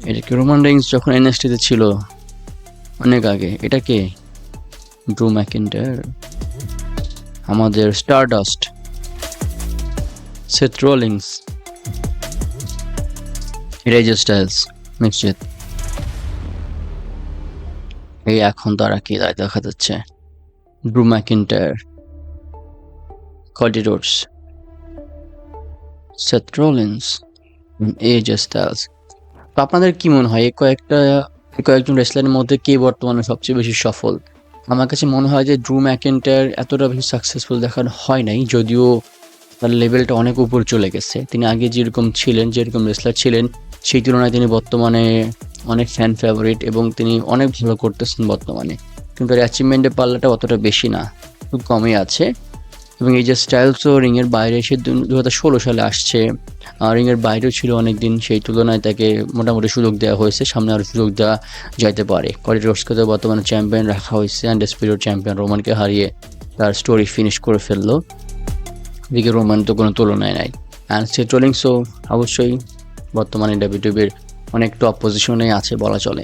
এটা কি Roman Reigns যখন এনএক্সটি-তে ছিল অনেক আগে? এটা কে? ড্রু ম্যাকিন্টায়ার। আমাদের স্টারডাস্ট, সেথ রোলিংস, রেজে স্টাইলস, নিশ্চিত। এই এখন তারা কি দেখা যাচ্ছে? ড্রু ম্যাকিন্টায়ার, কডি রোডস, সেথ রোলিন্স, এজে স্টাইলস। তো আপনাদের কি মনে হয় এই কয়েকজন রেসলারের মধ্যে কে বর্তমানে সবচেয়ে বেশি সফল? আমার কাছে মনে হয় যে ড্রু ম্যাকিন্টায়ার এতটা বেশি সাকসেসফুল দেখানো হয় নাই, যদিও তার লেভেলটা অনেক উপর চলে গেছে। তিনি আগে যেরকম রেসলার ছিলেন সেই তুলনায় তিনি বর্তমানে অনেক ফ্যান ফেভারিট এবং তিনি অনেক ভালো করতেছেন বর্তমানে, কিন্তু তার অ্যাচিভমেন্টের পাল্লাটা অতটা বেশি না, খুব কমই আছে। এবং এই যে স্টাইলসও রিংয়ের বাইরে সে 2016 সালে আসছে, রিংয়ের বাইরেও ছিল অনেকদিন, সেই তুলনায় তাকে মোটামুটি সুযোগ দেওয়া হয়েছে, সামনে আরও সুযোগ দেওয়া যাইতে পারে। কডি রোডসকে তো বর্তমানে চ্যাম্পিয়ন রাখা হয়েছে, আনডিসপিউটেড চ্যাম্পিয়ন, রোমানকে হারিয়ে তার স্টোরি ফিনিশ করে ফেললো। এদিকে রোমান তো কোনো তুলনায় নাই। অ্যান্ড সেথ রোলিংসও অবশ্যই বর্তমানে ডাব্লিউডাব্লিউইর অনেক টপ পজিশনে আছে বলা চলে।